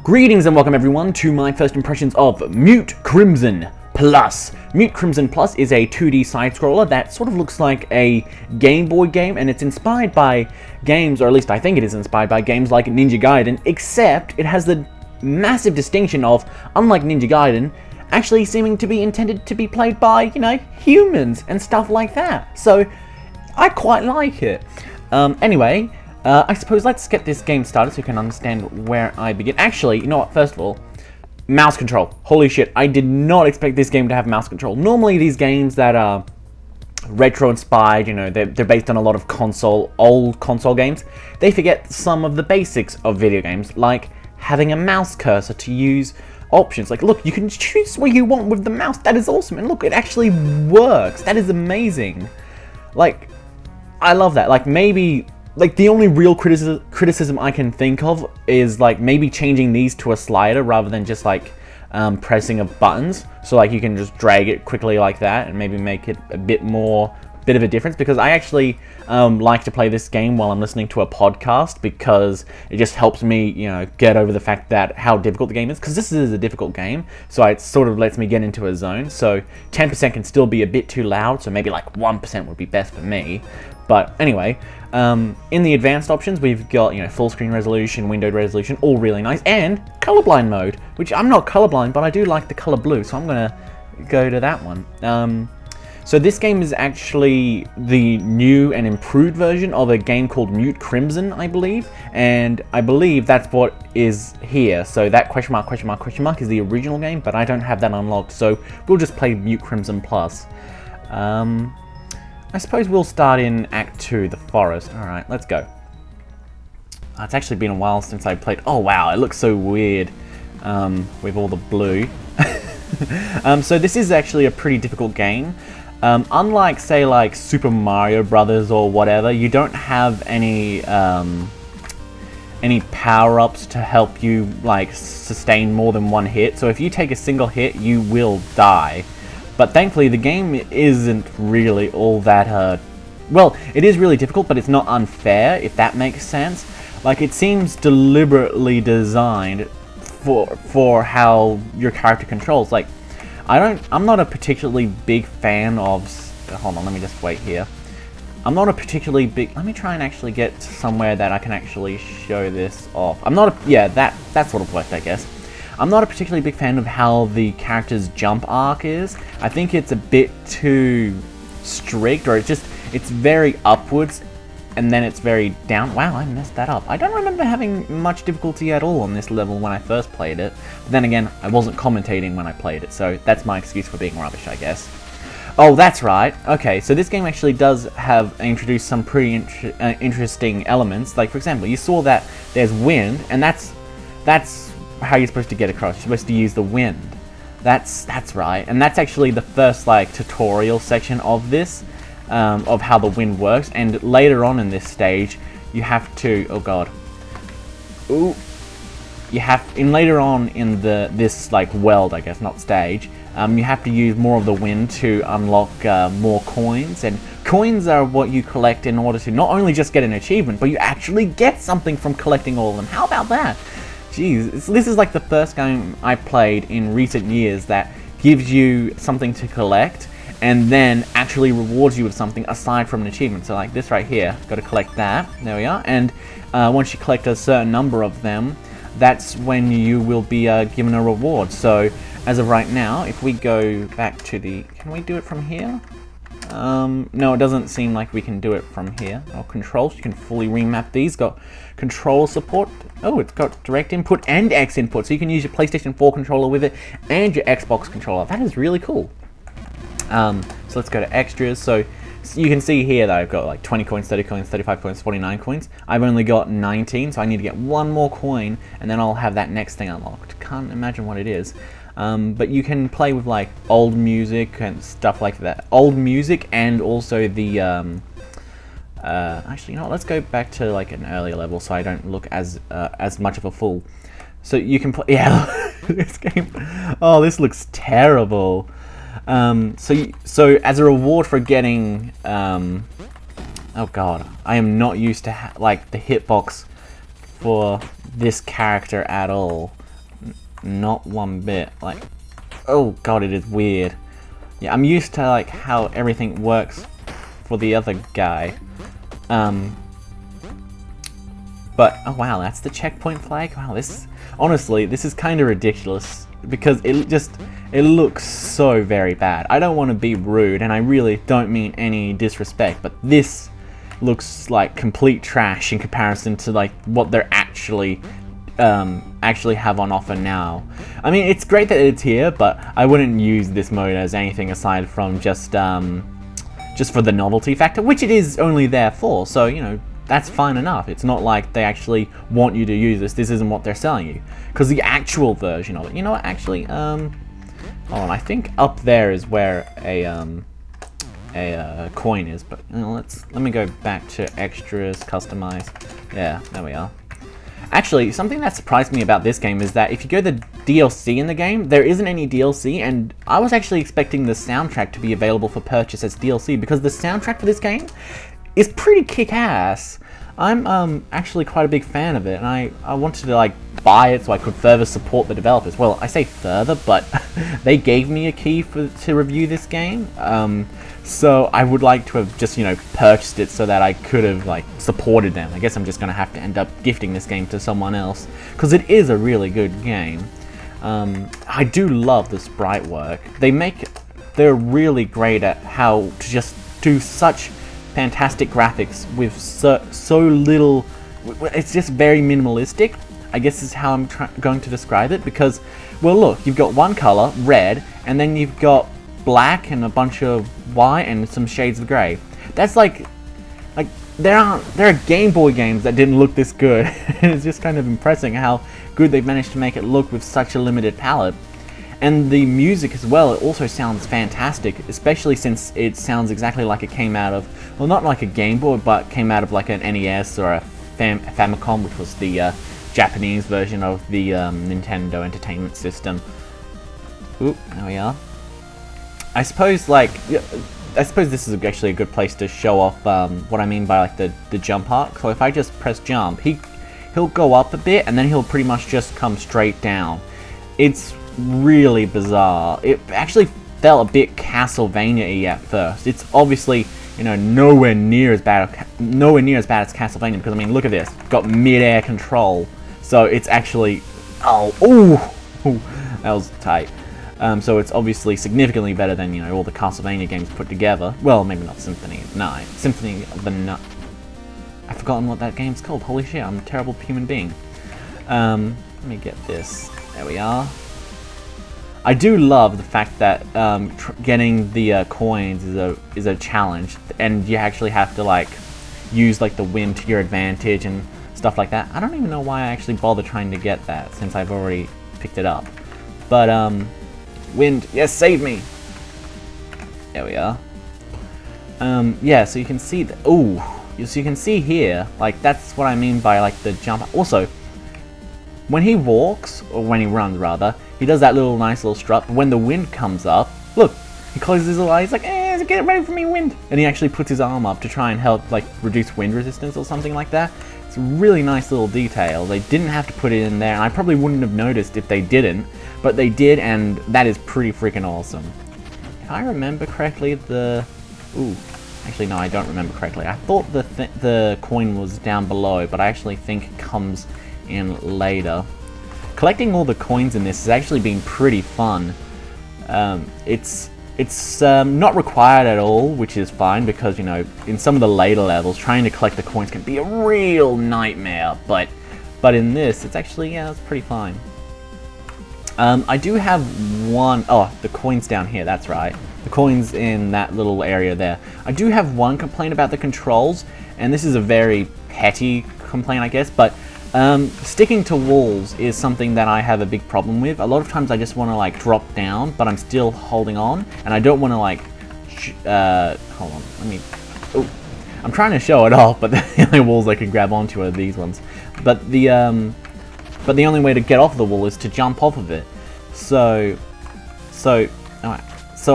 Greetings and welcome everyone to my first impressions of Mute Crimson Plus. Mute Crimson Plus is a 2D side-scroller that sort of looks like a Game Boy game, and it's inspired by games, or at least I think it is inspired by games like Ninja Gaiden, except it has the massive distinction of, unlike Ninja Gaiden, actually seeming to be intended to be played by, humans and stuff like that. So, I quite like it. Anyway, I suppose let's get this game started so you can understand where I begin. Actually, you know what, first of all, mouse control. Holy shit, I did not expect this game to have mouse control. Normally these games that are retro-inspired, they're based on a lot of old console games, they forget some of the basics of video games, like having a mouse cursor to use options. Like, look, you can choose what you want with the mouse. That is awesome. And look, it actually works. That is amazing. Like, I love that. Like, maybe... Like, the only real criticism I can think of is, like, maybe changing these to a slider rather than just, like, pressing of buttons. So, like, you can just drag it quickly like that and maybe make it a bit of a difference. Because I actually like to play this game while I'm listening to a podcast because it just helps me, get over the fact that how difficult the game is. Because this is a difficult game, so it sort of lets me get into a zone. So 10% can still be a bit too loud, so maybe like 1% would be best for me. But anyway, in the advanced options, we've got, full screen resolution, windowed resolution, all really nice, and colorblind mode, which I'm not colorblind, but I do like the color blue, so I'm gonna go to that one. So this game is actually the new and improved version of a game called Mute Crimson, I believe, and I believe that's what is here. So that question mark is the original game, but I don't have that unlocked, so we'll just play Mute Crimson Plus. I suppose we'll start in Act 2, the forest. Alright, let's go. It's actually been a while since I played... Oh wow, it looks so weird with all the blue. So this is actually a pretty difficult game. Unlike, say, like Super Mario Brothers or whatever, you don't have any power-ups to help you, like, sustain more than one hit. So if you take a single hit, you will die. But thankfully, the game isn't really all that, well, it is really difficult, but it's not unfair, if that makes sense. Like, it seems deliberately designed for how your character controls. Like, I'm not a particularly big fan of... Hold on, let me just wait here. I'm not a particularly big... Let me try and actually get somewhere that I can actually show this off. I'm not a... Yeah, that sort of worked, I guess. I'm not a particularly big fan of how the character's jump arc is. I think it's a bit too strict, or it's very upwards, and then it's very down. Wow, I messed that up. I don't remember having much difficulty at all on this level when I first played it. But then again, I wasn't commentating when I played it, so that's my excuse for being rubbish, I guess. Oh, that's right. Okay, so this game actually does have introduced some pretty interesting elements. Like, for example, you saw that there's wind, and that's how you're supposed to get across. You're supposed to use the wind. That's right. And that's actually the first, like, tutorial section of this, of how the wind works. And later on in this stage, you have to... Oh, God. Ooh. Later on in this, like, world, I guess, not stage, you have to use more of the wind to unlock more coins. And coins are what you collect in order to not only just get an achievement, but you actually get something from collecting all of them. How about that? Jeez, this is like the first game I played in recent years that gives you something to collect and then actually rewards you with something aside from an achievement. So like this right here, got to collect that. There we are. And once you collect a certain number of them, that's when you will be given a reward. So as of right now, if we go back to the... Can we do it from here? No, it doesn't seem like we can do it from here. Or controls, you can fully remap these. Got control support. Oh, it's got direct input and X input, so you can use your PlayStation 4 controller with it and your Xbox controller. That is really cool. So let's go to extras. So you can see here that I've got like 20 coins, 30 coins, 35 coins, 49 coins. I've only got 19, so I need to get one more coin, and then I'll have that next thing unlocked. Can't imagine what it is. But you can play with like old music and stuff like that. Old music and also the... actually, you know what? Let's go back to like an earlier level so I don't look as much of a fool. So you can play... Yeah, this game... Oh, this looks terrible. So as a reward for getting... oh god, I am not used to like the hitbox for this character at all. Not one bit. Like, oh god, it is weird. Yeah, I'm used to like how everything works for the other guy. But oh wow, that's the checkpoint flag. Wow, honestly, this is kind of ridiculous because it looks so very bad. I don't want to be rude, and I really don't mean any disrespect, but this looks like complete trash in comparison to like what they're actually have on offer now. I mean, it's great that it's here, but I wouldn't use this mode as anything aside from just for the novelty factor, which it is only there for. So you know, that's fine enough. It's not like they actually want you to use this. This isn't what they're selling you. Because the actual version of it, you know what? Actually, hold on. I think up there is where a coin is. But you know, let me go back to extras, customize. Yeah, there we are. Actually, something that surprised me about this game is that if you go the DLC in the game, there isn't any DLC, and I was actually expecting the soundtrack to be available for purchase as DLC, because the soundtrack for this game is pretty kick-ass. I'm actually quite a big fan of it, and I wanted to like buy it so I could further support the developers. Well, I say further, but they gave me a key to review this game. So I would like to have just, you know, purchased it so that I could have like supported them. I guess I'm just gonna have to end up gifting this game to someone else because it is a really good game. I do love the sprite work. They're really great at how to just do such fantastic graphics with so little. It's just very minimalistic, I guess is how I'm going to describe it, because, well, look, you've got one color, red, and then you've got black and a bunch of white and some shades of gray. That's like there are Game Boy games that didn't look this good. It's just kind of impressive how good they've managed to make it look with such a limited palette. And the music as well, it also sounds fantastic, especially since it sounds exactly like it came out of, well, not like a Game Boy, but came out of like an NES or a Famicom, which was the Japanese version of the Nintendo Entertainment System. Oop, there we are. I suppose this is actually a good place to show off what I mean by like the jump arc. So if I just press jump, he'll go up a bit and then he'll pretty much just come straight down. It's really bizarre. It actually felt a bit Castlevania-y at first. It's obviously, you know, nowhere near as bad as Castlevania, because I mean, look at this. Got mid-air control. So it's actually, that was tight. So it's obviously significantly better than, you know, all the Castlevania games put together. Well, maybe not Symphony of Night. Symphony of the Night. I've forgotten what that game's called. Holy shit, I'm a terrible human being. Let me get this. There we are. I do love the fact that getting the coins is a challenge, and you actually have to like use like the wind to your advantage and stuff like that. I don't even know why I actually bother trying to get that since I've already picked it up. But wind, yes, save me. There we are. Yeah, so you can see that. So you can see here, like that's what I mean by like the jump. Also, when he walks, or when he runs rather, he does that nice little strut. But when the wind comes up, look, he closes his little eyes, like, get ready for me, wind. And he actually puts his arm up to try and help, like, reduce wind resistance or something like that. It's a really nice little detail. They didn't have to put it in there, and I probably wouldn't have noticed if they didn't, but they did, and that is pretty freaking awesome. If I remember correctly, actually, no, I don't remember correctly. I thought the coin was down below, but I actually think it comes in later. Collecting all the coins in this has actually been pretty fun. It's not required at all, which is fine, because, you know, in some of the later levels, trying to collect the coins can be a real nightmare, but in this, it's actually, yeah, it's pretty fine. I do have the coins down here, that's right. The coins in that little area there. I do have one complaint about the controls, and this is a very petty complaint, I guess, but sticking to walls is something that I have a big problem with. A lot of times I just want to like drop down, but I'm still holding on, and I don't want to like, hold on, I'm trying to show it off, but the only walls I can grab onto are these ones. But the only way to get off the wall is to jump off of it. So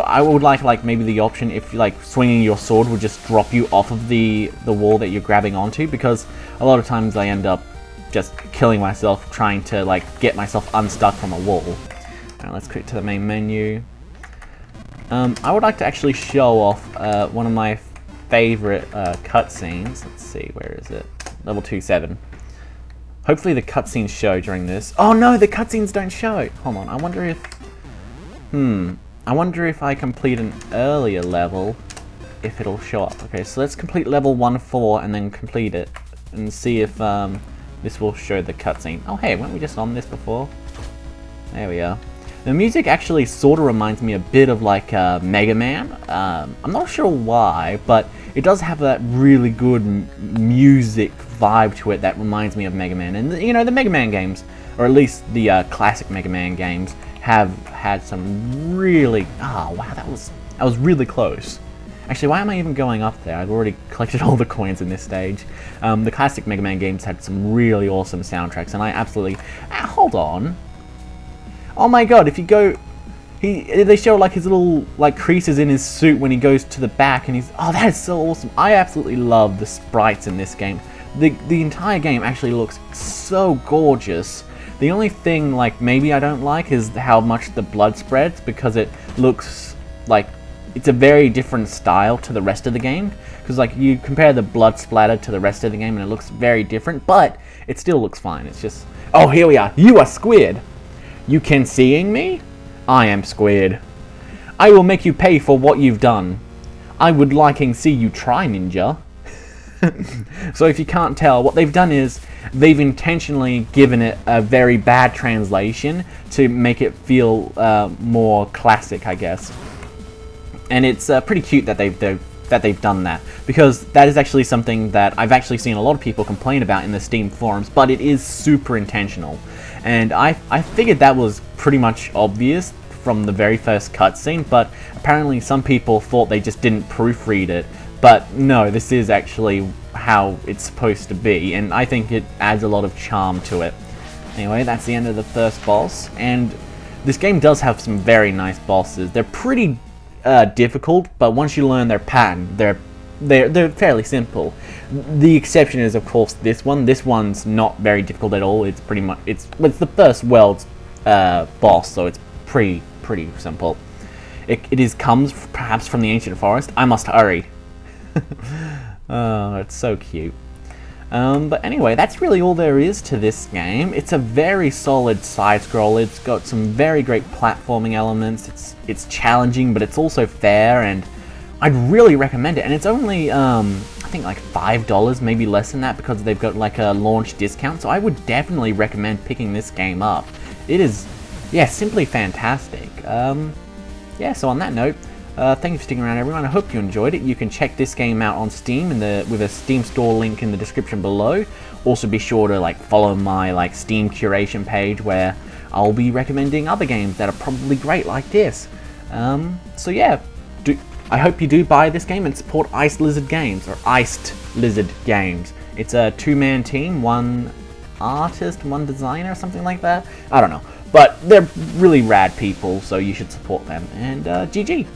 I would like maybe the option if like swinging your sword would just drop you off of the wall that you're grabbing onto, because a lot of times I end up just killing myself trying to like get myself unstuck from a wall. Alright, let's click to the main menu. I would like to actually show off one of my favorite cutscenes. Let's see, where is it? Level 2-7. Hopefully the cutscenes show during this. Oh no, the cutscenes don't show! Hold on, I wonder if... I wonder if I complete an earlier level, if it'll show up. Okay, so let's complete level 1-4 and then complete it. And see if this will show the cutscene. Oh hey, weren't we just on this before? There we are. The music actually sort of reminds me a bit of like Mega Man. I'm not sure why, but it does have that really good music vibe to it that reminds me of Mega Man. And you know, the Mega Man games, or at least the classic Mega Man games, have had some really... Oh wow, that was really close. Actually, why am I even going up there? I've already collected all the coins in this stage. The classic Mega Man games had some really awesome soundtracks, and I absolutely... hold on. Oh my god, if you go... They show like his little like creases in his suit when he goes to the back, and he's... Oh, that is so awesome. I absolutely love the sprites in this game. The entire game actually looks so gorgeous. The only thing like maybe I don't like is how much the blood spreads, because it looks like it's a very different style to the rest of the game. Because like you compare the blood splatter to the rest of the game and it looks very different, but it still looks fine. It's just... Oh, here we are. You are Squid. You can seeing me? I am Squid. I will make you pay for what you've done. I would liking see you try, ninja. So if you can't tell, what they've done is they've intentionally given it a very bad translation to make it feel more classic, I guess. And it's pretty cute that they've done that, because that is actually something that I've actually seen a lot of people complain about in the Steam forums, but it is super intentional. And I figured that was pretty much obvious from the very first cutscene, but apparently some people thought they just didn't proofread it. But no, this is actually how it's supposed to be, and I think it adds a lot of charm to it. Anyway, that's the end of the first boss, and this game does have some very nice bosses. They're pretty difficult, but once you learn their pattern, they're fairly simple. The exception is, of course, this one. This one's not very difficult at all. It's pretty much it's the first world boss, so it's pretty simple. It comes perhaps from the ancient forest. I must hurry. Oh, it's so cute. But anyway, that's really all there is to this game. It's a very solid side scroll. It's got some very great platforming elements. It's challenging, but it's also fair, and I'd really recommend it. And it's only I think like $5, maybe less than that, because they've got like a launch discount. So I would definitely recommend picking this game up. It is, yeah, simply fantastic. Yeah, so on that note, thank you for sticking around, everyone. I hope you enjoyed it. You can check this game out on Steam with a Steam store link in the description below. Also, be sure to like follow my like Steam curation page, where I'll be recommending other games that are probably great like this. So yeah, I hope you do buy this game and support Iced Lizard Games, or Iced Lizard Games. It's a two-man team, one artist, one designer, something like that. I don't know, but they're really rad people, so you should support them. And GG.